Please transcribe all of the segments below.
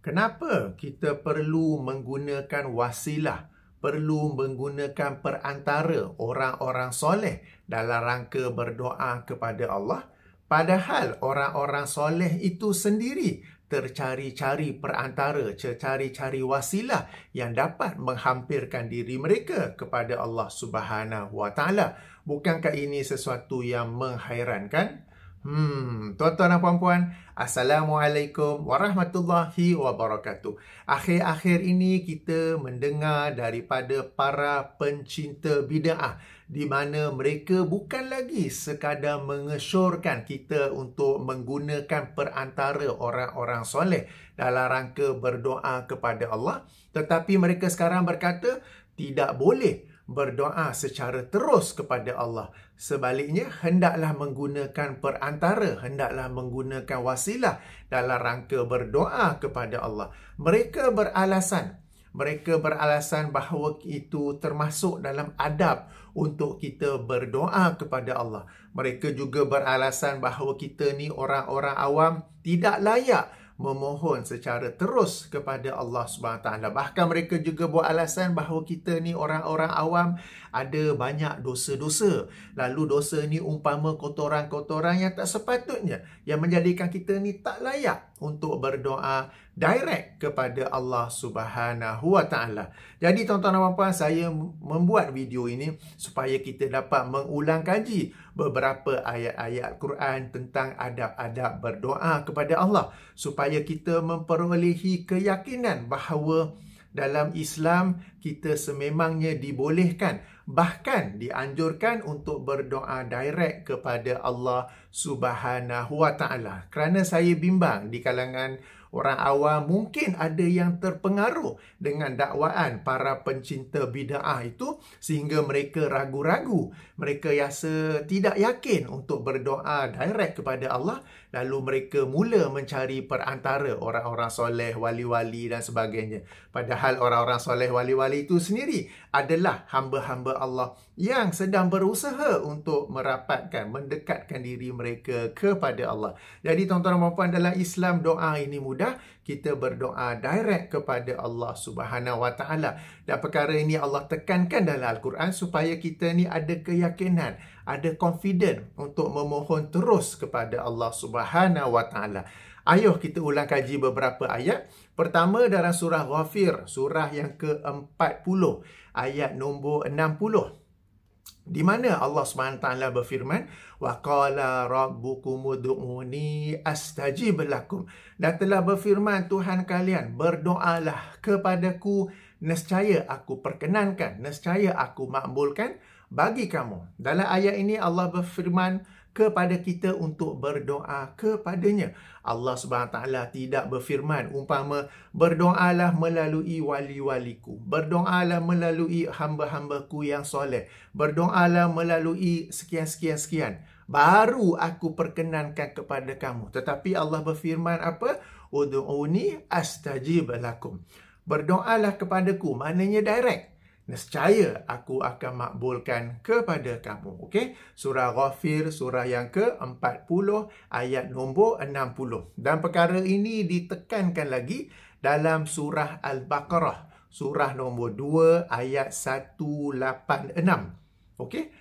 Kenapa kita perlu menggunakan wasilah, perlu menggunakan perantara orang-orang soleh dalam rangka berdoa kepada Allah? Padahal orang-orang soleh itu sendiri tercari-cari perantara, tercari-cari wasilah yang dapat menghampirkan diri mereka kepada Allah Subhanahu Wa Taala. Bukankah ini sesuatu yang menghairankan? Tuan-tuan dan puan-puan, Assalamualaikum warahmatullahi wabarakatuh. Akhir-akhir ini kita mendengar daripada para pencinta bid'ah di mana mereka bukan lagi sekadar mengesyorkan kita untuk menggunakan perantara orang-orang soleh dalam rangka berdoa kepada Allah, tetapi mereka sekarang berkata tidak boleh berdoa secara terus kepada Allah. Sebaliknya, hendaklah menggunakan perantara, hendaklah menggunakan wasilah dalam rangka berdoa kepada Allah. Mereka beralasan bahawa itu termasuk dalam adab untuk kita berdoa kepada Allah. Mereka juga beralasan bahawa kita ni orang-orang awam tidak layak memohon secara terus kepada Allah SWT. Bahkan mereka juga buat alasan bahawa kita ni orang-orang awam ada banyak dosa-dosa. Lalu dosa ni umpama kotoran-kotoran yang tak sepatutnya, yang menjadikan kita ni tak layak untuk berdoa direct kepada Allah Subhanahu Wa Taala. Jadi tuan-tuan dan puan-puan, saya membuat video ini supaya kita dapat mengulang kaji beberapa ayat-ayat Quran tentang adab-adab berdoa kepada Allah, supaya kita memperolehi keyakinan bahawa dalam Islam kita sememangnya dibolehkan, bahkan dianjurkan untuk berdoa direct kepada Allah Subhanahu Wa Taala. Kerana saya bimbang di kalangan orang awam mungkin ada yang terpengaruh dengan dakwaan para pencinta bid'ah itu sehingga mereka ragu-ragu, mereka rasa tidak yakin untuk berdoa direct kepada Allah, lalu mereka mula mencari perantara orang-orang soleh, wali-wali dan sebagainya. Padahal orang-orang soleh, wali-wali itu sendiri adalah hamba-hamba Allah yang sedang berusaha untuk merapatkan, mendekatkan diri mereka kepada Allah. Jadi tuan-tuan dan puan-puan, dalam Islam doa ini mudah. Kita berdoa direct kepada Allah Subhanahu Wa Taala. Dan perkara ini Allah tekankan dalam Al-Quran supaya kita ni ada keyakinan, ada confident untuk memohon terus kepada Allah Subhanahu Wa Taala. Ayuh kita ulang kaji beberapa ayat. Pertama dalam surah Ghafir, surah yang ke-40, ayat nombor 60. Di mana Allah SWT berfirman, wa qala rabbukum ud'uni astajib lakum. Dan telah berfirman Tuhan kalian, berdoalah kepadaku, nescaya aku perkenankan, nescaya aku makbulkan bagi kamu. Dalam ayat ini Allah berfirman kepada kita untuk berdoa kepadanya. Allah SWT tidak berfirman umpama berdoalah melalui wali-waliku, berdoalah melalui hamba-hambaku yang soleh, berdoalah melalui sekian-sekian-sekian, baru aku perkenankan kepada kamu. Tetapi Allah berfirman apa? Ud'uni astajib lakum. Berdoalah kepadaku, maknanya direct. Nescaya aku akan makbulkan kepada kamu. Okey? Surah Ghafir, surah yang ke-40, ayat nombor 60. Dan perkara ini ditekankan lagi dalam surah Al-Baqarah, surah nombor 2, ayat 186. Okey?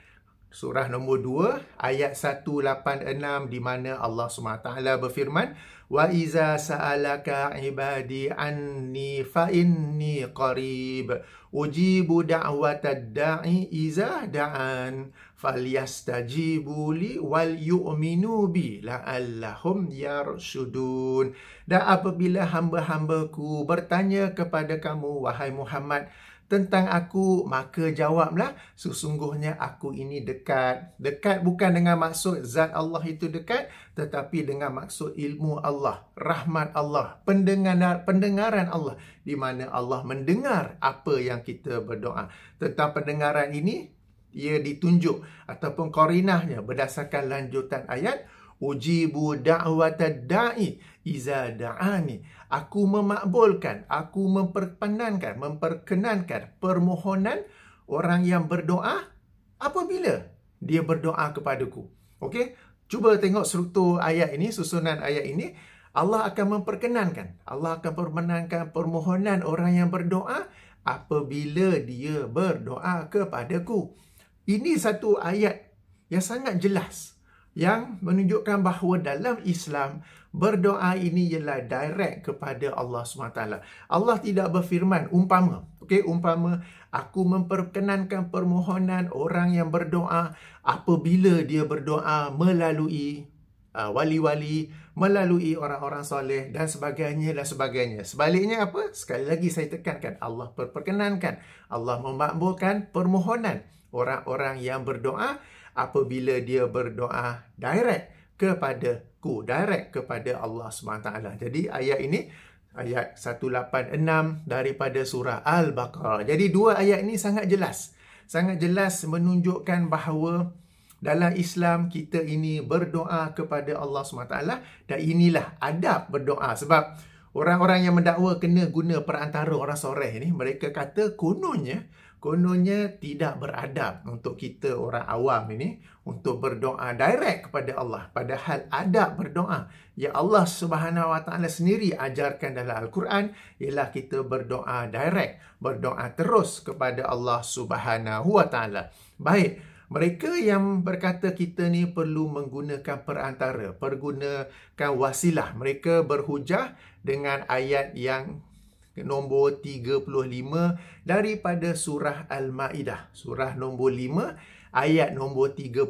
Surah nombor 2, ayat 186, di mana Allah SWT berfirman, wa iza sa'alaka ibadi anni fa inni qarib ujibu da'watad da'i iza da'an falyastajibu li wal yu'minu bi la'allahum yarshudun. Dan apabila hamba-hambaku bertanya kepada kamu, wahai Muhammad, tentang aku, maka jawablah, sesungguhnya aku ini dekat. Dekat bukan dengan maksud zat Allah itu dekat, tetapi dengan maksud ilmu Allah, rahmat Allah, pendengaran Allah, di mana Allah mendengar apa yang kita berdoa. Tentang pendengaran ini, ia ditunjuk ataupun qarinahnya berdasarkan lanjutan ayat, ujibu da'watad da'i iza da'ani. Aku memakbulkan, aku memperkenankan permohonan orang yang berdoa apabila dia berdoa kepadaku. Okey? Cuba tengok struktur ayat ini, susunan ayat ini. Allah akan memperkenankan. Allah akan memperkenankan permohonan orang yang berdoa apabila dia berdoa kepadaku. Ini satu ayat yang sangat jelas yang menunjukkan bahawa dalam Islam berdoa ini ialah direct kepada Allah SWT. Allah tidak berfirman umpama, umpama aku memperkenankan permohonan orang yang berdoa apabila dia berdoa melalui wali-wali, melalui orang-orang soleh dan sebagainya dan sebagainya. Sebaliknya apa? Sekali lagi saya tekankan, Allah perkenankan, Allah memakbulkan permohonan orang-orang yang berdoa apabila dia berdoa direct kepadaku, direct kepada Allah SWT. Jadi ayat ini, ayat 186 daripada surah Al-Baqarah. Jadi dua ayat ini sangat jelas. Sangat jelas menunjukkan bahawa dalam Islam kita ini berdoa kepada Allah SWT dan inilah adab berdoa. Sebab orang-orang yang mendakwa kena guna perantara orang soleh ni, mereka kata kononnya tidak beradab untuk kita orang awam ini untuk berdoa direct kepada Allah. Padahal adab berdoa yang Allah Subhanahu Wa Taala sendiri ajarkan dalam Al-Quran ialah kita berdoa direct, berdoa terus kepada Allah Subhanahu Wa Taala. Baik, mereka yang berkata kita ni perlu menggunakan perantara, pergunakan wasilah, mereka berhujah dengan ayat yang nombor 35 daripada surah Al-Ma'idah. Surah nombor 5, ayat nombor 35.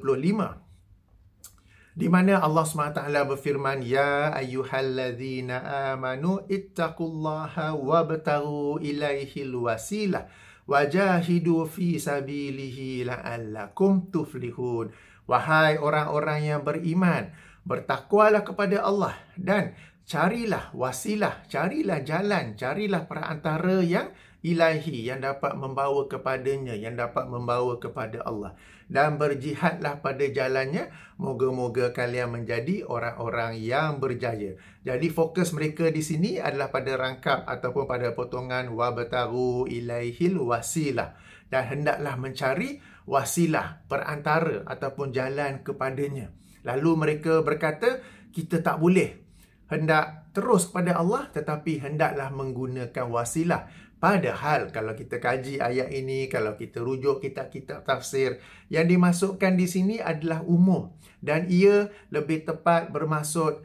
Di mana Allah SWT berfirman, Ya ayyuhalladzina amanu ittaqullaha wabtaghu ilaihil wasilah wajahidu fi sabilihi la'allakum tuflihun. Wahai orang-orang yang beriman, bertakwalah kepada Allah dan carilah wasilah, carilah jalan, carilah perantara yang ilahi, yang dapat membawa kepadanya, yang dapat membawa kepada Allah. Dan berjihadlah pada jalannya, moga-moga kalian menjadi orang-orang yang berjaya. Jadi fokus mereka di sini adalah pada rangkap ataupun pada potongan wabtaghu ilaihil wasilah. Dan hendaklah mencari wasilah, perantara ataupun jalan kepadanya. Lalu mereka berkata, kita tak boleh hendak terus kepada Allah, tetapi hendaklah menggunakan wasilah. Padahal kalau kita kaji ayat ini, kalau kita rujuk kitab-kitab tafsir, yang dimasukkan di sini adalah umum. Dan ia lebih tepat bermaksud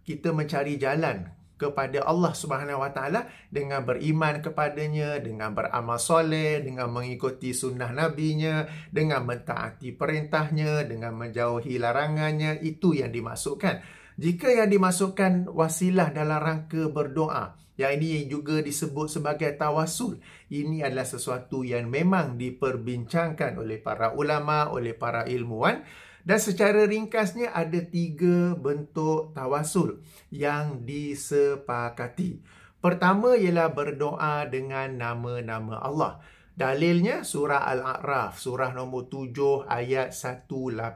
kita mencari jalan kepada Allah Subhanahu Wa Taala dengan beriman kepadanya, dengan beramal soleh, dengan mengikuti sunnah nabinya, dengan mentaati perintahnya, dengan menjauhi larangannya. Itu yang dimaksudkan. Jika yang dimasukkan wasilah dalam rangka berdoa, yang ini juga disebut sebagai tawasul, ini adalah sesuatu yang memang diperbincangkan oleh para ulama, oleh para ilmuwan. Dan secara ringkasnya ada 3 bentuk tawasul yang disepakati. Pertama ialah berdoa dengan nama-nama Allah. Dalilnya surah Al-A'raf, surah nombor 7 ayat 180.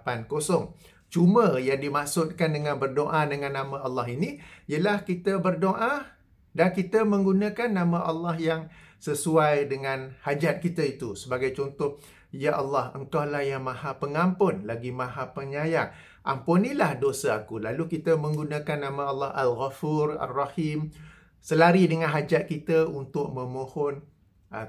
Cuma yang dimaksudkan dengan berdoa dengan nama Allah ini ialah kita berdoa dan kita menggunakan nama Allah yang sesuai dengan hajat kita itu. Sebagai contoh, Ya Allah, Engkaulah yang Maha Pengampun lagi Maha Penyayang. Ampunilah dosa aku. Lalu kita menggunakan nama Allah Al-Ghafur, Ar-Rahim, selari dengan hajat kita untuk memohon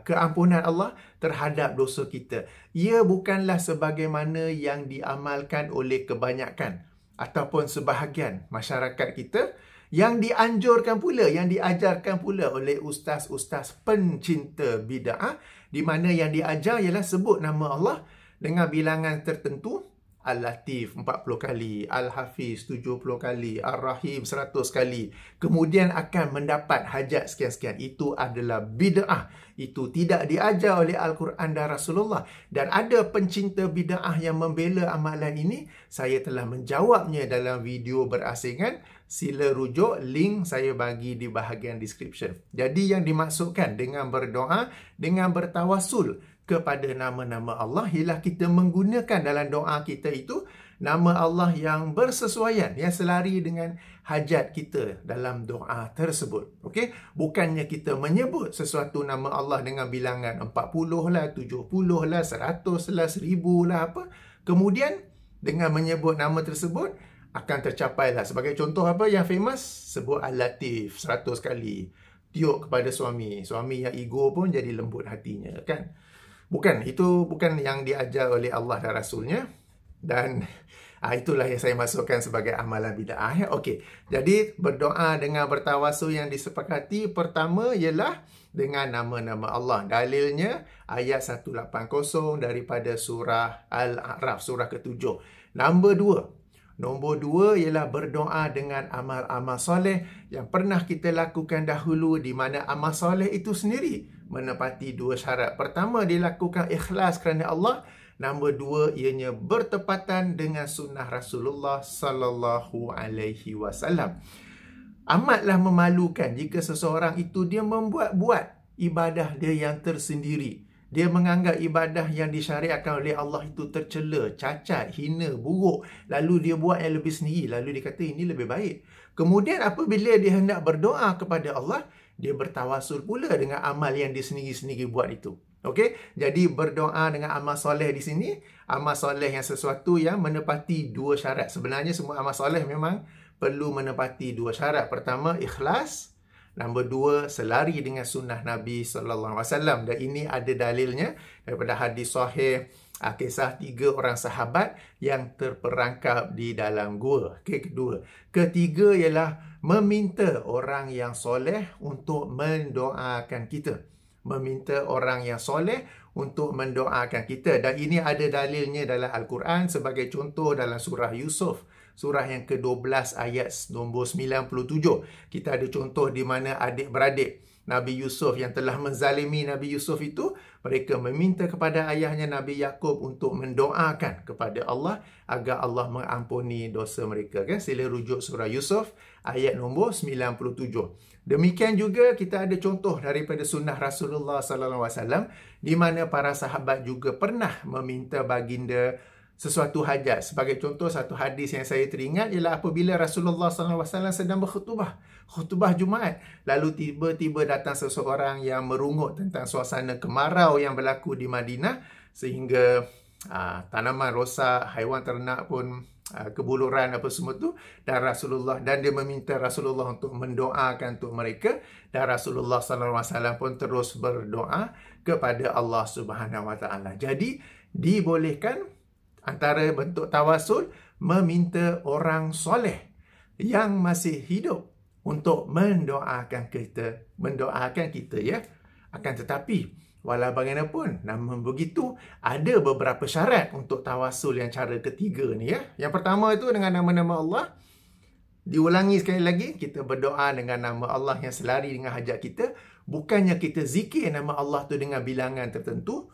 keampunan Allah terhadap dosa kita. Ia bukanlah sebagaimana yang diamalkan oleh kebanyakan ataupun sebahagian masyarakat kita, yang dianjurkan pula, yang diajarkan pula oleh ustaz-ustaz pencinta bid'ah, di mana yang diajar ialah sebut nama Allah dengan bilangan tertentu. Al-Latif 40 kali, Al-Hafiz 70 kali, Ar-Rahim 100 kali. Kemudian akan mendapat hajat sekian-sekian. Itu adalah bid'ah. Itu tidak diajar oleh Al-Quran dan Rasulullah. Dan ada pencinta bid'ah yang membela amalan ini. Saya telah menjawabnya dalam video berasingan. Sila rujuk, link saya bagi di bahagian description. Jadi yang dimaksudkan dengan berdoa, dengan bertawasul kepada nama-nama Allah ialah kita menggunakan dalam doa kita itu nama Allah yang bersesuaian, yang selari dengan hajat kita dalam doa tersebut. Okey, bukannya kita menyebut sesuatu nama Allah dengan bilangan 40 lah, 70 lah, 100 lah, 1000 lah apa. Kemudian dengan menyebut nama tersebut akan tercapai lah. Sebagai contoh apa yang famous? Sebut Al-Latif 100 kali. Tiup kepada suami. Suami yang ego pun jadi lembut hatinya, kan? Bukan, itu bukan yang diajar oleh Allah dan Rasulnya. Dan itulah yang saya masukkan sebagai amalan bid'ah. Ya? Okey. Jadi berdoa dengan bertawasul yang disepakati pertama ialah dengan nama-nama Allah. Dalilnya ayat 180 daripada surah Al-A'raf, surah ke-7. Nombor dua ialah berdoa dengan amal-amal soleh yang pernah kita lakukan dahulu, di mana amal soleh itu sendiri menepati dua syarat. Pertama, dilakukan ikhlas kerana Allah. Nombor dua, ianya bertepatan dengan sunnah Rasulullah sallallahu alaihi wasallam. Amatlah memalukan jika seseorang itu dia membuat-buat ibadah dia yang tersendiri. Dia menganggap ibadah yang disyariatkan oleh Allah itu tercela, cacat, hina, buruk. Lalu dia buat yang lebih sendiri. Lalu dia kata ini lebih baik. Kemudian apabila dia hendak berdoa kepada Allah, dia bertawasul pula dengan amal yang dia sendiri-sendiri buat itu. Okey? Jadi berdoa dengan amal soleh di sini, amal soleh yang sesuatu yang menepati dua syarat. Sebenarnya semua amal soleh memang perlu menepati dua syarat. Pertama, ikhlas. Nombor dua, selari dengan sunnah Nabi SAW. Dan ini ada dalilnya daripada hadis sahih, kisah 3 orang sahabat yang terperangkap di dalam gua. Kedua. Ketiga ialah meminta orang yang soleh untuk mendoakan kita. Meminta orang yang soleh untuk mendoakan kita. Dan ini ada dalilnya dalam Al-Quran, sebagai contoh dalam surah Yusuf. Surah yang ke-12 ayat nombor 97. Kita ada contoh di mana adik-beradik Nabi Yusuf yang telah menzalimi Nabi Yusuf itu, mereka meminta kepada ayahnya Nabi Yaqub untuk mendoakan kepada Allah agar Allah mengampuni dosa mereka. Kan? Sila rujuk surah Yusuf ayat nombor 97. Demikian juga kita ada contoh daripada sunnah Rasulullah SAW, di mana para sahabat juga pernah meminta baginda sesuatu hajat. Sebagai contoh, satu hadis yang saya teringat ialah apabila Rasulullah SAW sedang berkhutbah Jumaat, lalu tiba-tiba datang seseorang yang merungut tentang suasana kemarau yang berlaku di Madinah, sehingga tanaman rosak, haiwan ternak pun kebuluran apa semua tu, dan dia meminta Rasulullah untuk mendoakan untuk mereka, dan Rasulullah SAW pun terus berdoa kepada Allah Subhanahu Wa Taala. Jadi dibolehkan antara bentuk tawasul meminta orang soleh yang masih hidup untuk mendoakan kita, ya. Akan tetapi walau bagaimanapun, namun begitu, ada beberapa syarat untuk tawasul yang cara ketiga ni, ya. Yang pertama itu dengan nama-nama Allah. Diulangi sekali lagi, kita berdoa dengan nama Allah yang selari dengan hajat kita. Bukannya kita zikir nama Allah tu dengan bilangan tertentu,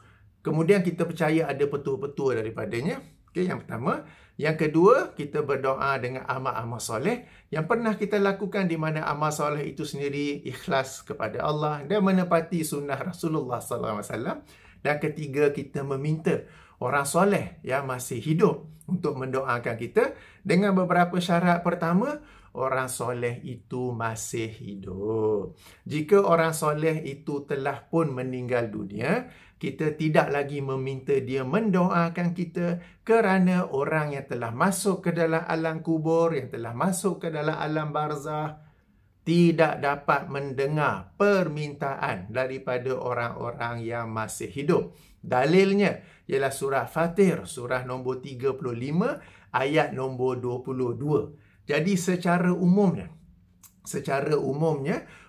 kemudian kita percaya ada petua-petua daripadanya. Okey, yang pertama. Yang kedua, kita berdoa dengan amal-amal soleh yang pernah kita lakukan, di mana amal soleh itu sendiri ikhlas kepada Allah dan menepati sunnah Rasulullah SAW. Dan ketiga, kita meminta orang soleh yang masih hidup untuk mendoakan kita dengan beberapa syarat. Pertama, orang soleh itu masih hidup. Jika orang soleh itu telah pun meninggal dunia, kita tidak lagi meminta dia mendoakan kita, kerana orang yang telah masuk ke dalam alam kubur, yang telah masuk ke dalam alam barzah, tidak dapat mendengar permintaan daripada orang-orang yang masih hidup. Dalilnya ialah surah Fatir, surah nombor 35, ayat nombor 22. Jadi secara umumnya,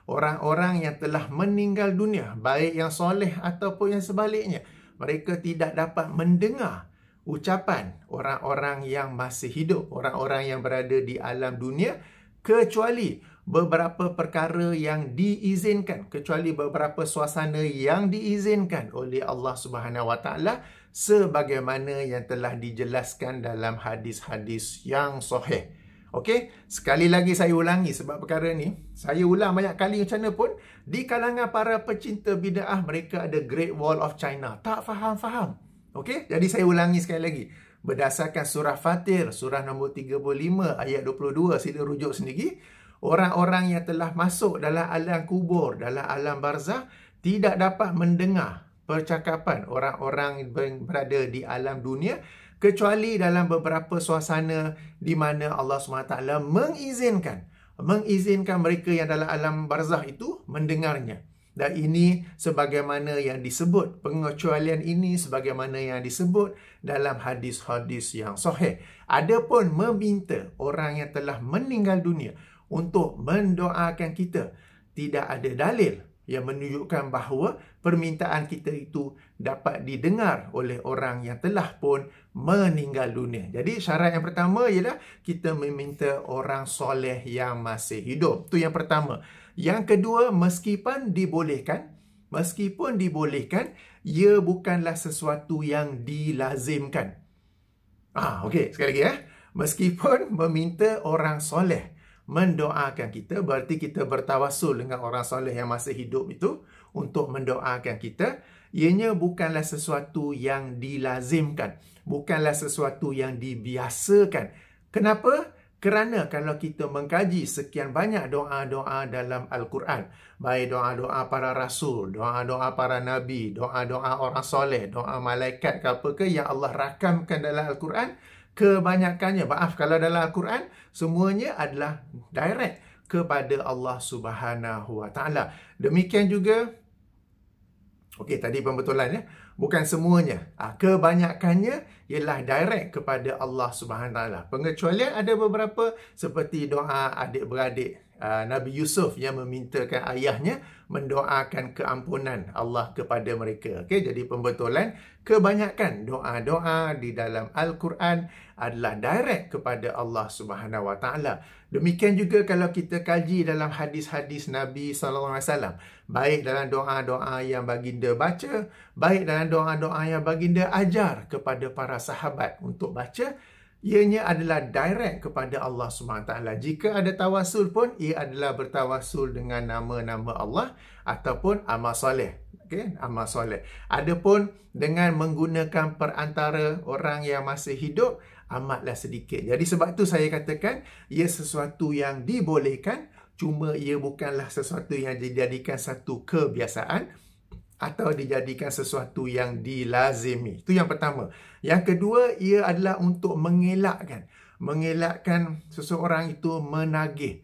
orang-orang yang telah meninggal dunia, baik yang soleh ataupun yang sebaliknya, mereka tidak dapat mendengar ucapan orang-orang yang masih hidup, orang-orang yang berada di alam dunia, kecuali beberapa perkara yang diizinkan, kecuali beberapa suasana yang diizinkan oleh Allah Subhanahu Wa Taala, sebagaimana yang telah dijelaskan dalam hadis-hadis yang sahih. Okey, sekali lagi saya ulangi, sebab perkara ni saya ulang banyak kali macam mana pun, di kalangan para pecinta bid'ah, mereka ada Great Wall of China, tak faham-faham. Okey, jadi saya ulangi sekali lagi. Berdasarkan surah Fatir, surah nombor 35 ayat 22, sila rujuk sendiri. Orang-orang yang telah masuk dalam alam kubur, dalam alam barzah, tidak dapat mendengar percakapan orang-orang yang berada di alam dunia, kecuali dalam beberapa suasana di mana Allah SWT mengizinkan mereka yang dalam alam barzah itu mendengarnya. Dan ini sebagaimana yang disebut, pengecualian ini sebagaimana yang disebut dalam hadis-hadis yang sahih. Adapun meminta orang yang telah meninggal dunia untuk mendoakan kita, tidak ada dalil yang menunjukkan bahawa permintaan kita itu dapat didengar oleh orang yang telah pun meninggal dunia. Jadi syarat yang pertama ialah kita meminta orang soleh yang masih hidup. Itu yang pertama. Yang kedua, meskipun dibolehkan, ia bukanlah sesuatu yang dilazimkan. Okey, sekali lagi Meskipun meminta orang soleh mendoakan kita, berarti kita bertawassul dengan orang soleh yang masih hidup itu untuk mendoakan kita. Ianya bukanlah sesuatu yang dilazimkan, bukanlah sesuatu yang dibiasakan. Kenapa? Kerana kalau kita mengkaji sekian banyak doa-doa dalam Al-Quran, baik doa-doa para rasul, doa-doa para nabi, doa-doa orang soleh, doa malaikat ke apa ke yang Allah rakamkan dalam Al-Quran, kebanyakannya, kalau dalam Al-Quran, semuanya adalah direct kepada Allah Subhanahu Wa Taala. Demikian juga, okey, tadi pembetulan bukan semuanya. Kebanyakannya ialah direct kepada Allah Subhanahu Wa Taala. Pengecualian ada beberapa seperti doa adik-beradik Nabi Yusuf yang memintakan ayahnya mendoakan keampunan Allah kepada mereka. Okey, jadi pembetulan, kebanyakan doa-doa di dalam Al-Quran adalah direct kepada Allah Subhanahu Wa Taala. Demikian juga kalau kita kaji dalam hadis-hadis Nabi SAW, baik dalam doa-doa yang baginda baca, baik dalam doa-doa yang baginda ajar kepada para sahabat untuk baca, ianya adalah direct kepada Allah SWT. Jika ada tawasul pun, ia adalah bertawasul dengan nama-nama Allah ataupun amal soleh. Okey, amal soleh. Adapun dengan menggunakan perantara orang yang masih hidup, amatlah sedikit. Jadi sebab tu saya katakan, ia sesuatu yang dibolehkan, cuma ia bukanlah sesuatu yang dijadikan satu kebiasaan atau dijadikan sesuatu yang dilazimi. Itu yang pertama. Yang kedua, ia adalah untuk mengelakkan seseorang itu menagih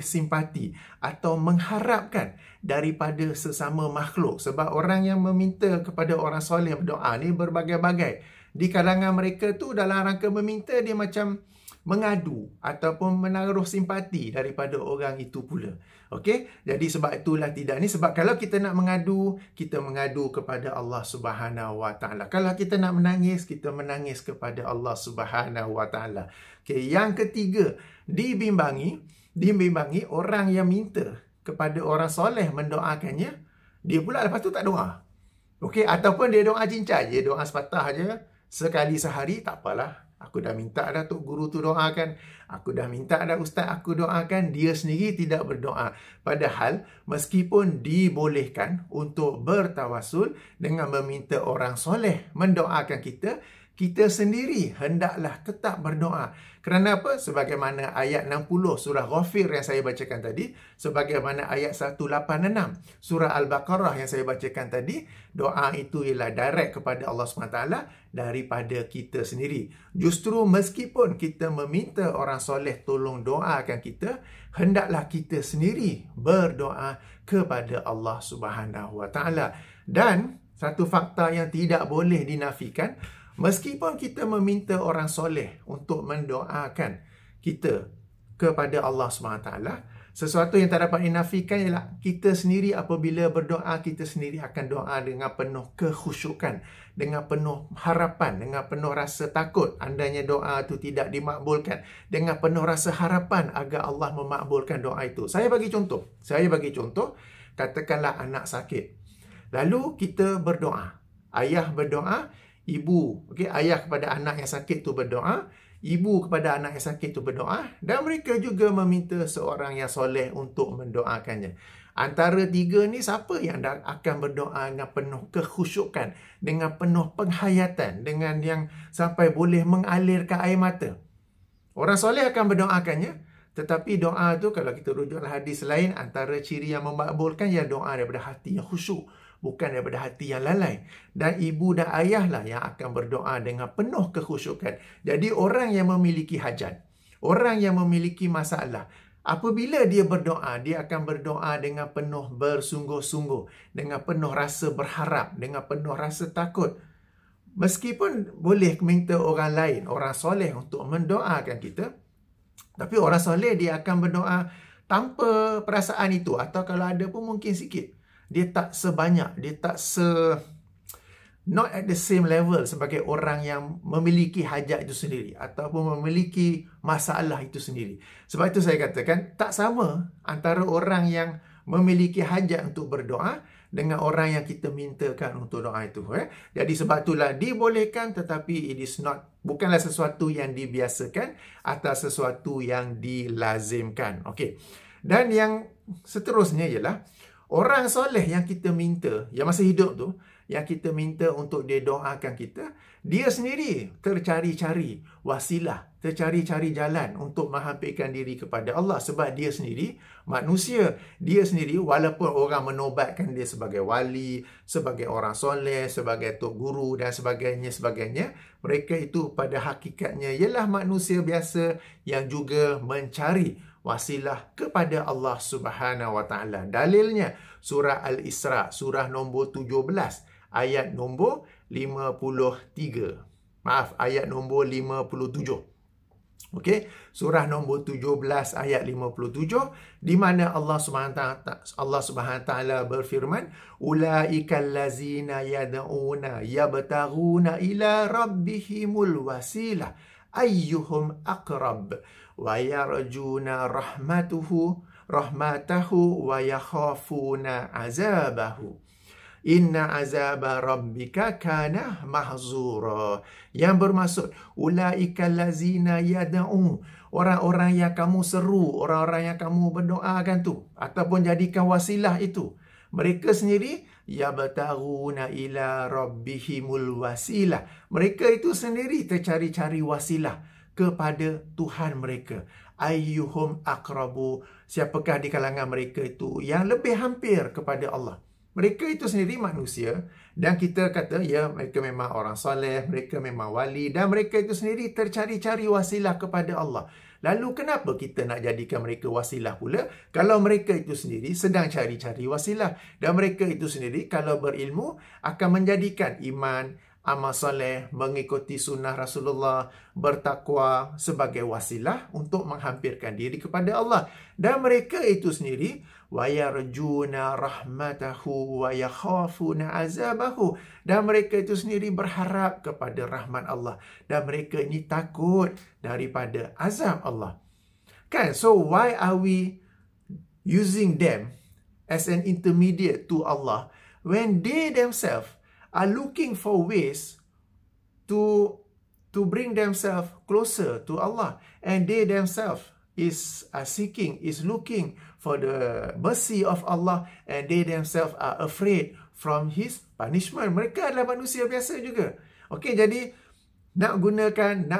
simpati atau mengharapkan daripada sesama makhluk. Sebab orang yang meminta kepada orang soleh berdoa ni berbagai-bagai. Di kalangan mereka tu dalam rangka meminta, dia macam mengadu ataupun menaruh simpati daripada orang itu pula. Okey, jadi sebab itulah tidak ni. Sebab kalau kita nak mengadu, kita mengadu kepada Allah Subhanahu Wa Taala. Kalau kita nak menangis, kita menangis kepada Allah Subhanahu Wa Taala. Okey, yang ketiga, dibimbangi orang yang minta kepada orang soleh mendoakannya, dia pula lepas tu tak doa. Okey, ataupun dia doa cincai je, doa sepatah je, sekali sehari, tak apalah. Aku dah minta dah tok guru tu doakan. Aku dah minta dah ustaz aku doakan. Dia sendiri tidak berdoa. Padahal meskipun dibolehkan untuk bertawasul dengan meminta orang soleh mendoakan kita, kita sendiri hendaklah tetap berdoa. Kerana apa? Sebagaimana ayat 60 surah Ghafir yang saya bacakan tadi, sebagaimana ayat 186 surah Al-Baqarah yang saya bacakan tadi, doa itu ialah direct kepada Allah SWT daripada kita sendiri. Justru meskipun kita meminta orang soleh tolong doakan kita, hendaklah kita sendiri berdoa kepada Allah Subhanahu Wa Taala. Dan satu fakta yang tidak boleh dinafikan, meskipun kita meminta orang soleh untuk mendoakan kita kepada Allah SWT, sesuatu yang tak dapat dinafikan ialah kita sendiri apabila berdoa, kita sendiri akan doa dengan penuh kekhusyukan, dengan penuh harapan, dengan penuh rasa takut andainya doa itu tidak dimakbulkan, dengan penuh rasa harapan agar Allah memakbulkan doa itu. Saya bagi contoh, katakanlah anak sakit. Lalu kita berdoa, ayah berdoa, ibu, ayah kepada anak yang sakit tu berdoa, ibu kepada anak yang sakit tu berdoa, dan mereka juga meminta seorang yang soleh untuk mendoakannya. Antara tiga ni, siapa yang akan berdoa dengan penuh kekhusyukan, dengan penuh penghayatan, dengan yang sampai boleh mengalirkan air mata? Orang soleh akan berdoakannya. Tetapi doa tu, kalau kita rujuklah hadis lain, antara ciri yang memakbulkan ialah doa daripada hati yang khusyuk, bukan daripada hati yang lalai. Dan ibu dan ayahlah yang akan berdoa dengan penuh kekhusyukan. Jadi orang yang memiliki hajat, orang yang memiliki masalah, apabila dia berdoa, dia akan berdoa dengan penuh bersungguh-sungguh, dengan penuh rasa berharap, dengan penuh rasa takut. Meskipun boleh minta orang lain, orang soleh untuk mendoakan kita, tapi orang soleh dia akan berdoa tanpa perasaan itu, atau kalau ada pun mungkin sikit. Dia tak sebanyak, dia tak not at the same level sebagai orang yang memiliki hajat itu sendiri ataupun memiliki masalah itu sendiri. Sebab itu saya katakan tak sama antara orang yang memiliki hajat untuk berdoa dengan orang yang kita mintakan untuk doa itu. Jadi sebab itulah dibolehkan, tetapi it is not, bukanlah sesuatu yang dibiasakan atau sesuatu yang dilazimkan. Okey. Dan yang seterusnya ialah orang soleh yang kita minta, yang masih hidup tu, yang kita minta untuk dia doakan kita, dia sendiri tercari-cari wasilah, tercari-cari jalan untuk menghampirkan diri kepada Allah. Sebab dia sendiri manusia. Dia sendiri walaupun orang menobatkan dia sebagai wali, sebagai orang soleh, sebagai tok guru dan sebagainya, mereka itu pada hakikatnya ialah manusia biasa yang juga mencari wasilah kepada Allah Subhanahu Wa Taala. Dalilnya surah Al-Isra, surah nombor 17, ayat nombor 53. Maaf, ayat nombor 57. Okey, surah nombor 17 ayat 57, di mana Allah Subhanahu taala berfirman, ulaikal ladzina yad'una yabtaghuna ila rabbihimul wasilah ayyuhum aqrab wa yarjuna rahmatahu wa yakhafuna azabahu. Inna azaba rabbika kana mahzura. Yang bermaksud ulaikal ladzina yad'u, orang-orang yang kamu seru, orang-orang yang kamu berdoakan tu ataupun jadikan wasilah itu, mereka sendiri yabtaghuna ila rabbihimul wasilah. Mereka itu sendiri tercari-cari wasilah kepada Tuhan mereka. Ayyuhum aqrabu, siapakah di kalangan mereka itu yang lebih hampir kepada Allah. Mereka itu sendiri manusia, dan kita kata ya mereka memang orang soleh, mereka memang wali, dan mereka itu sendiri tercari-cari wasilah kepada Allah. Lalu kenapa kita nak jadikan mereka wasilah pula kalau mereka itu sendiri sedang cari-cari wasilah, dan mereka itu sendiri kalau berilmu akan menjadikan iman, amal soleh, mengikuti sunnah Rasulullah, bertakwa sebagai wasilah untuk menghampirkan diri kepada Allah. Dan mereka itu sendiri wayarjuna rahmatahu wa yakhafuna azabahu, dan mereka itu sendiri berharap kepada rahmat Allah, dan mereka ini takut daripada azab Allah. Kan? So why are we using them as an intermediate to Allah when they themselves are looking for ways to bring themselves closer to Allah, and they themselves is looking for the mercy of Allah, and they themselves are afraid from His punishment. Mereka adalah manusia biasa juga. Okey, jadi nak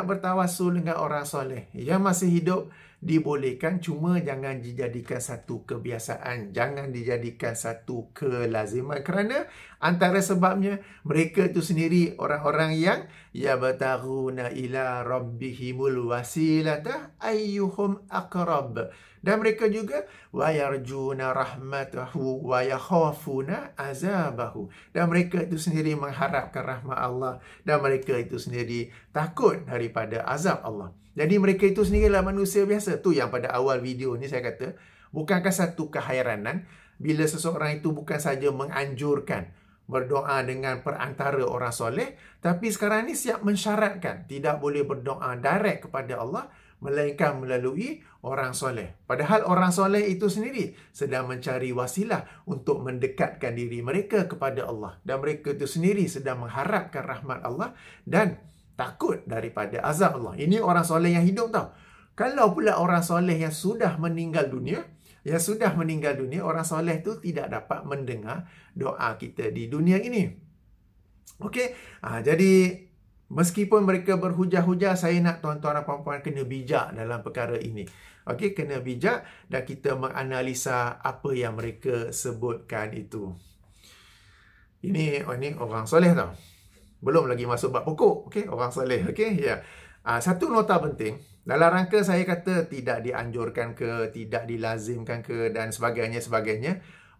bertawasul dengan orang soleh yang masih hidup dibolehkan, cuma jangan dijadikan satu kebiasaan, jangan dijadikan satu kelaziman, kerana antara sebabnya mereka itu sendiri orang-orang yang yabtaghuna ila rabbihimul wasilata ayyuhum aqrab, dan mereka juga wayarjuna rahmatahu wa yakhafuna azabahu, dan mereka itu sendiri mengharapkan rahmat Allah, dan mereka itu sendiri takut daripada azab Allah. Jadi mereka itu sendirilah manusia biasa. Tu yang pada awal video ni saya kata, bukankah satu keheranan bila seseorang itu bukan saja menganjurkan berdoa dengan perantara orang soleh, tapi sekarang ni siap mensyaratkan tidak boleh berdoa direct kepada Allah melainkan melalui orang soleh. Padahal orang soleh itu sendiri sedang mencari wasilah untuk mendekatkan diri mereka kepada Allah, dan mereka itu sendiri sedang mengharapkan rahmat Allah dan takut daripada azab Allah. Ini orang soleh yang hidup tau. Kalau pula orang soleh yang sudah meninggal dunia, orang soleh tu tidak dapat mendengar doa kita di dunia ini. Okey, jadi meskipun mereka berhujah-hujah, saya nak tuan-tuan dan puan-puan kena bijak dalam perkara ini. Okey, kena bijak dan kita menganalisa apa yang mereka sebutkan itu. ini orang soleh tau. Belum lagi masuk bab pokok. Okey, orang soleh. Okey, ya. Satu nota penting. Dalam rangka saya kata tidak dianjurkan ke, tidak dilazimkan ke dan sebagainya.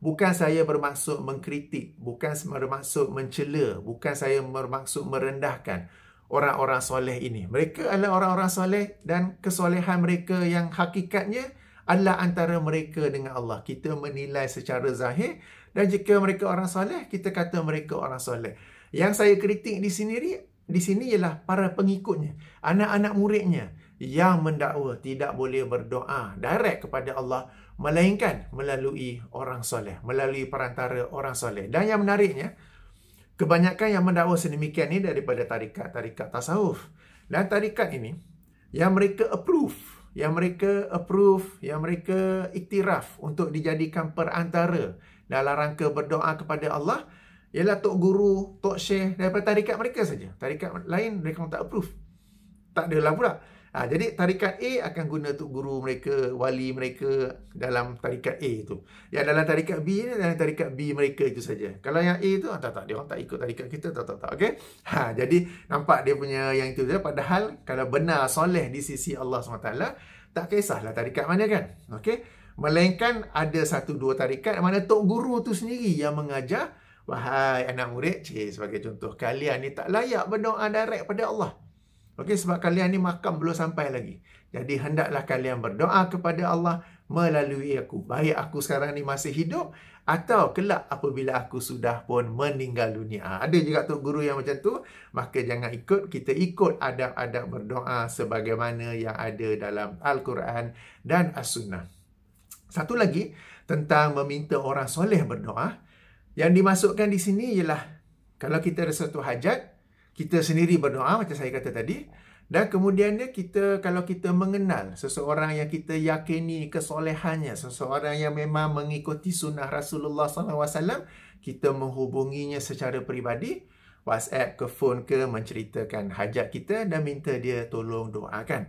Bukan saya bermaksud mengkritik, bukan bermaksud mencela, bukan saya bermaksud merendahkan orang-orang soleh ini. Mereka adalah orang-orang soleh dan kesolehan mereka yang hakikatnya adalah antara mereka dengan Allah. Kita menilai secara zahir dan jika mereka orang soleh, kita kata mereka orang soleh. Yang saya kritik di sini ialah para pengikutnya, anak-anak muridnya yang mendakwa tidak boleh berdoa direct kepada Allah melainkan melalui orang soleh, melalui perantara orang soleh. Dan yang menariknya, kebanyakan yang mendakwa sedemikian ini daripada tarikat tasawuf. Dan tarikat ini yang mereka approve, yang mereka iktiraf untuk dijadikan perantara dalam rangka berdoa kepada Allah ialah tok guru, tok syekh daripada tarikat mereka saja. Tarikat lain mereka tak approve. Tak adalah pula. Jadi tarikat A akan guna tok guru mereka, wali mereka dalam tarikat A itu. Yang dalam tarikat B ni dalam tarikat B mereka itu saja. Kalau yang A tu tak dia orang tak ikut tarikat kita, tak. Okey. Jadi nampak dia punya yang itu saja. Padahal kalau benar soleh di sisi Allah SWT, tak kisahlah tarikat mana kan. Okey. Melainkan ada satu dua tarikat mana tok guru tu sendiri yang mengajar, wahai anak murid, sebagai contoh, kalian ni tak layak berdoa direct pada Allah. Okey, sebab kalian ni makam belum sampai lagi. Jadi hendaklah kalian berdoa kepada Allah melalui aku. Baik aku sekarang ni masih hidup atau kelak apabila aku sudah pun meninggal dunia. Ada juga tu guru yang macam tu. Maka jangan ikut. Kita ikut adab-adab berdoa sebagaimana yang ada dalam Al-Quran dan As-Sunnah. Satu lagi tentang meminta orang soleh berdoa. Yang dimasukkan di sini ialah kalau kita ada satu hajat, kita sendiri berdoa macam saya kata tadi. Dan kemudiannya kalau kita mengenal seseorang yang kita yakini kesolehannya, seseorang yang memang mengikuti sunnah Rasulullah SAW, kita menghubunginya secara peribadi, WhatsApp ke phone ke, menceritakan hajat kita dan minta dia tolong doakan.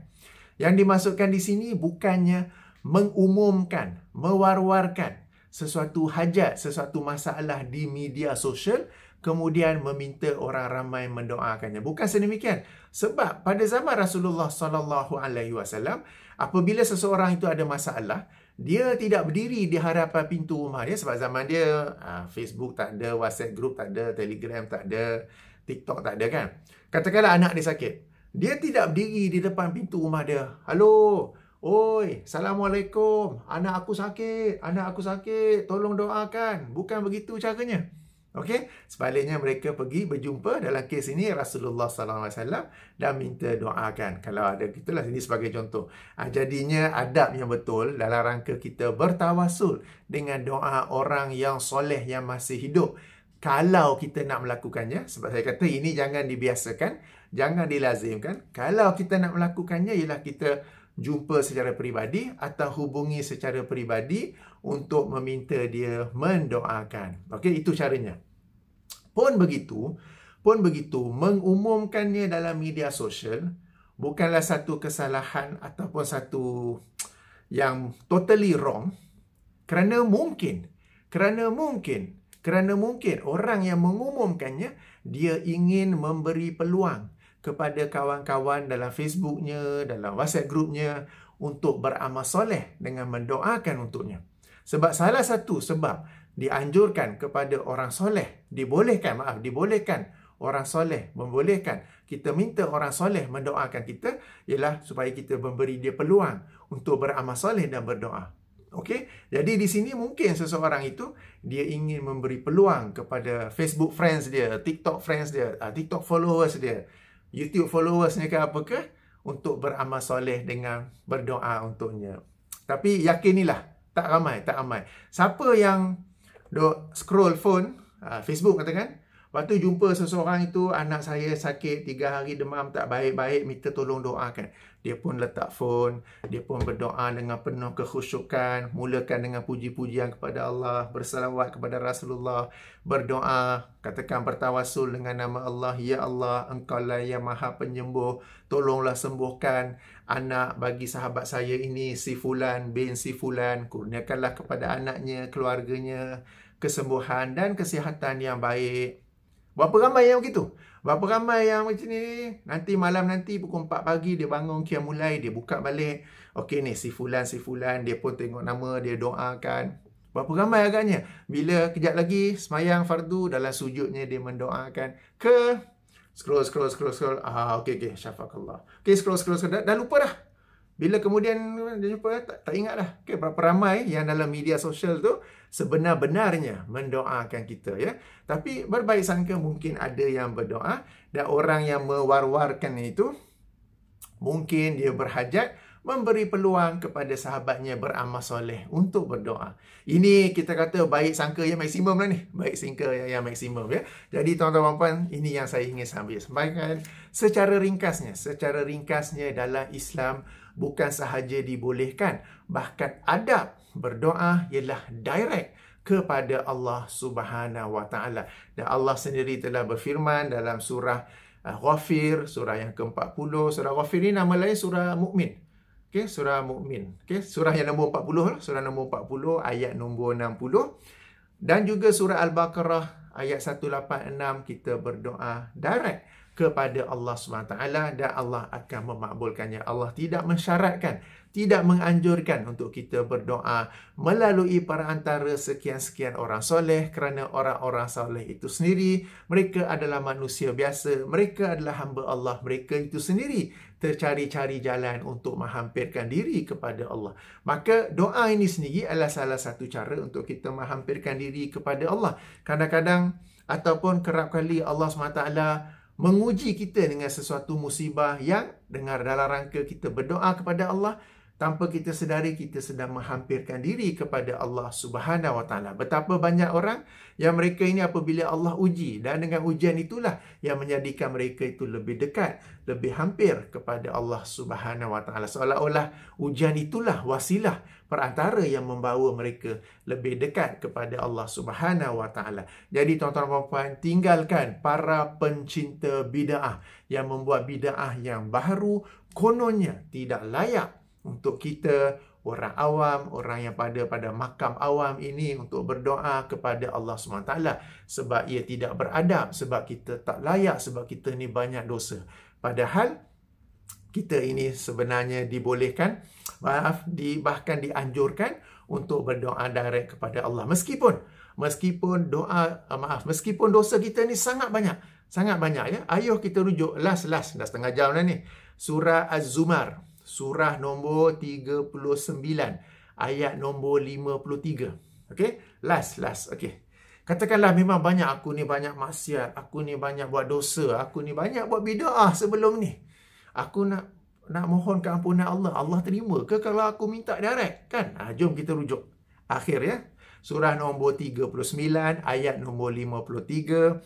Yang dimasukkan di sini bukannya mengumumkan, mewar-warkan sesuatu hajat, sesuatu masalah di media sosial, kemudian meminta orang ramai mendoakannya. Bukan sedemikian. Sebab pada zaman Rasulullah SAW, apabila seseorang itu ada masalah, dia tidak berdiri di hadapan pintu rumah dia. Sebab zaman dia Facebook tak ada, WhatsApp group tak ada, Telegram tak ada, TikTok tak ada kan. Katakanlah anak dia sakit. Dia tidak berdiri di depan pintu rumah dia. Halo, oi, Assalamualaikum, anak aku sakit, tolong doakan. Bukan begitu caranya. Okey, sebaliknya mereka pergi berjumpa, dalam kes ini Rasulullah SAW, dan minta doakan. Kalau ada gitulah, ini sebagai contoh. Jadinya adab yang betul dalam rangka kita bertawasul dengan doa orang yang soleh yang masih hidup. Kalau kita nak melakukannya, sebab saya kata ini jangan dibiasakan, jangan dilazimkan. Kalau kita nak melakukannya ialah kita jumpa secara peribadi atau hubungi secara peribadi untuk meminta dia mendoakan. Okey, itu caranya. Pun begitu, mengumumkannya dalam media sosial bukanlah satu kesalahan ataupun satu yang totally wrong, kerana mungkin orang yang mengumumkannya dia ingin memberi peluang kepada kawan-kawan dalam Facebooknya, dalam WhatsApp grupnya untuk beramal soleh dengan mendoakan untuknya. Sebab salah satu sebab dianjurkan kepada orang soleh, dibolehkan orang soleh, membolehkan kita minta orang soleh mendoakan kita, ialah supaya kita memberi dia peluang untuk beramal soleh dan berdoa. Okey, jadi di sini mungkin seseorang itu dia ingin memberi peluang kepada Facebook friends dia, TikTok friends dia, TikTok followers dia, YouTube followers ni ke apa ke, untuk beramal soleh dengan berdoa untuknya. Tapi yakinilah, tak ramai. Siapa yang duk scroll phone, Facebook katakan, Lepas tu jumpa seseorang itu, anak saya sakit 3 hari demam tak baik-baik, minta tolong doakan. Dia pun letak phone, dia pun berdoa dengan penuh kekhusyukan, mulakan dengan puji-pujian kepada Allah, bersalawat kepada Rasulullah, berdoa, katakan bertawasul dengan nama Allah, Ya Allah, Engkaulah yang Maha Penyembuh, tolonglah sembuhkan anak bagi sahabat saya ini, si Fulan bin si Fulan, kurniakanlah kepada anaknya, keluarganya, kesembuhan dan kesihatan yang baik. Berapa ramai yang begitu? Berapa ramai yang macam ni? Nanti malam nanti pukul 4 pagi dia bangun qiyamul, dia buka balik. Okey ni si Fulan, dia pun tengok nama, dia doakan. Berapa ramai agaknya? Bila kejap lagi semayang fardu, dalam sujudnya dia mendoakan. Scroll. Okey, syafakallah. Okey, scroll. Dah lupa dah. Bila kemudian dia jumpa, tak ingat dah. Okay, berapa ramai yang dalam media sosial tu sebenar-benarnya mendoakan kita, ya. Tapi berbaik sangka mungkin ada yang berdoa, dan orang yang mewar-warkan itu mungkin dia berhajat memberi peluang kepada sahabatnya beramal soleh untuk berdoa. Ini kita kata baik sangka yang maksimum lah ni. Baik sangka yang maksimum, ya. Jadi tuan-tuan puan, ini yang saya ingin sampaikan secara ringkasnya dalam Islam bukan sahaja dibolehkan, bahkan adab berdoa ialah direct kepada Allah Subhanahu Wa Taala. Dan Allah sendiri telah berfirman dalam surah Ghafir, surah yang ke-40. Surah Ghafir ni nama lain surah Mukmin. Okey, surah Mukmin. Okey, surah yang nombor 40, surah nombor 40 ayat nombor 60. Dan juga surah Al-Baqarah ayat 186, kita berdoa direct kepada Allah SWT dan Allah akan memakbulkannya. Allah tidak mensyaratkan, tidak menganjurkan untuk kita berdoa melalui perantara sekian-sekian orang soleh, kerana orang-orang soleh itu sendiri, mereka adalah manusia biasa, mereka adalah hamba Allah, mereka itu sendiri tercari-cari jalan untuk menghampirkan diri kepada Allah. Maka doa ini sendiri adalah salah satu cara untuk kita menghampirkan diri kepada Allah. Kadang-kadang ataupun kerap kali Allah SWT menguji kita dengan sesuatu musibah yang dengar dalam rangka kita berdoa kepada Allah, tanpa kita sedari kita sedang menghampirkan diri kepada Allah Subhanahu Wa Taala. Betapa banyak orang yang mereka ini apabila Allah uji, dan dengan ujian itulah yang menjadikan mereka itu lebih dekat, lebih hampir kepada Allah Subhanahu Wa Taala. Seolah-olah ujian itulah wasilah perantara yang membawa mereka lebih dekat kepada Allah Subhanahu Wa Taala. Jadi tuan-tuan dan puan, tinggalkan para pencinta bid'ah yang membuat bid'ah yang baru kononnya tidak layak untuk kita, orang awam, orang yang pada makam awam ini, untuk berdoa kepada Allah SWT. Sebab ia tidak beradab, sebab kita tak layak, sebab kita ni banyak dosa. Padahal kita ini sebenarnya dibolehkan, bahkan dianjurkan untuk berdoa direct kepada Allah. Meskipun dosa kita ni sangat banyak, ya. Ayuh kita rujuk last dah setengah jam dah ni. Surah Az-Zumar, surah nombor 39, ayat nombor 53. Okey, last. Okey. Katakanlah memang banyak, aku ni banyak maksiat, aku ni banyak buat dosa, aku ni banyak buat bid'ah sebelum ni. Aku nak mohon keampunan Allah. Allah terima ke kalau aku minta direct? Kan? Jom kita rujuk. Akhir, ya. Surah nombor 39, ayat nombor 53.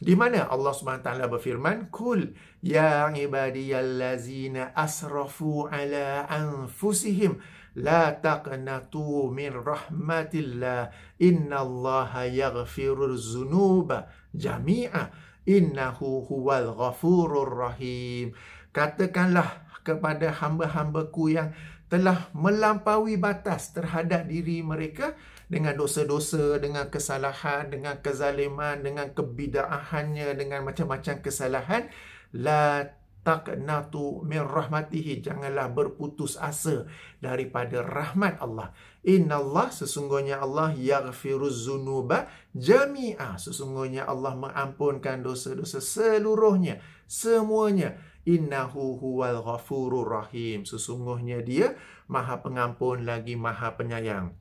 Di mana Allah SWT berfirman, Kul ya ibadiyallazina asrafu ala anfusihim la taqnatu min rahmatillah innallaha yaghfirul zunuba jami'a innahu huwal ghafurur rahim. Katakanlah kepada hamba-hambaku yang telah melampaui batas terhadap diri mereka dengan dosa-dosa, dengan kesalahan, dengan kezaliman, dengan kebid'ahannya, dengan macam-macam kesalahan. La taqnatu min rahmatihi, janganlah berputus asa daripada rahmat Allah. Innallah, sesungguhnya Allah, yaghfiruz zunuba jami'a, sesungguhnya Allah mengampunkan dosa-dosa seluruhnya, semuanya. Innahu huwal ghafurur rahim, sesungguhnya dia Maha Pengampun lagi Maha Penyayang.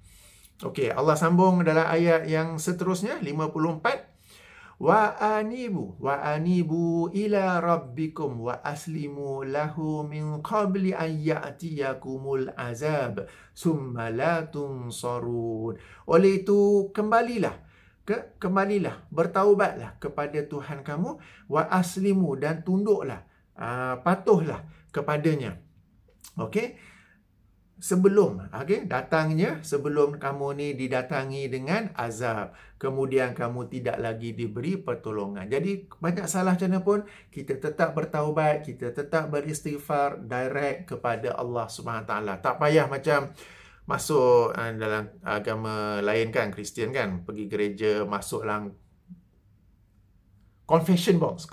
Okey, Allah sambung dalam ayat yang seterusnya, 54. Wa anibu ila rabbikum wa aslimu lahu min qabli an ya'tiyakumul azab summa la tunsarun. Oleh itu, kembalilah kembalilah, bertaubatlah kepada Tuhan kamu, wa aslimu, dan tunduklah, patuhlah kepadanya. Okey, sebelum kamu ni didatangi dengan azab, kemudian kamu tidak lagi diberi pertolongan. Jadi banyak salah macam mana pun, kita tetap bertaubat, kita tetap beristighfar direct kepada Allah Subhanahu Taala. Tak payah macam masuk dalam agama lain kan, Kristian kan, pergi gereja, masuk dalam confession box.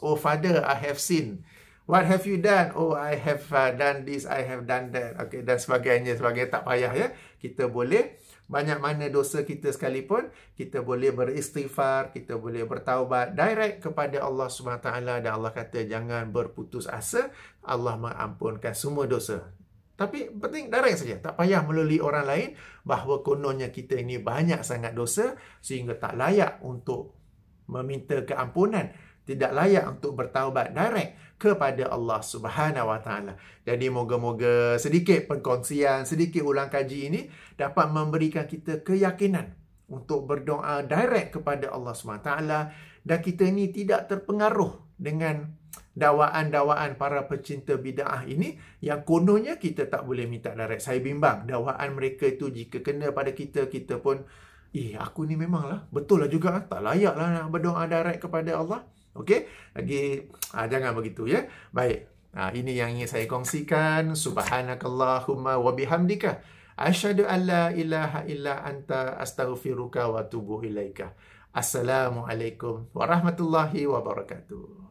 Oh Father, I have sinned. What have you done? Oh, I have done this, I have done that. Okay, dan sebagainya. Tak payah ya. Kita boleh, banyak mana dosa kita sekalipun, kita boleh beristighfar, kita boleh bertaubat direct kepada Allah SWT. Dan Allah kata, jangan berputus asa, Allah mengampunkan semua dosa. Tapi penting direct saja. Tak payah melalui orang lain, bahawa kononnya kita ini banyak sangat dosa, sehingga tak layak untuk meminta keampunan, tidak layak untuk bertaubat direct kepada Allah Subhanahu Wa Taala. Jadi moga-moga sedikit perkongsian, sedikit ulang kaji ini dapat memberikan kita keyakinan untuk berdoa direct kepada Allah Subhanahu Wa Taala, dan kita ini tidak terpengaruh dengan dakwaan-dakwaan para pecinta bid'ah ini yang kononnya kita tak boleh minta direct. Saya bimbang dakwaan mereka itu jika kena pada kita, kita pun aku ni memanglah betul lah juga, tak layaklah nak berdoa direct kepada Allah. Okey, lagi jangan begitu ya. Baik, ini yang ingin saya kongsikan. Subhanakallahumma wa bihamdika asyhadu an la ilaha illa anta astaghfiruka wa atubu ilaika. Assalamualaikum warahmatullahi wabarakatuh.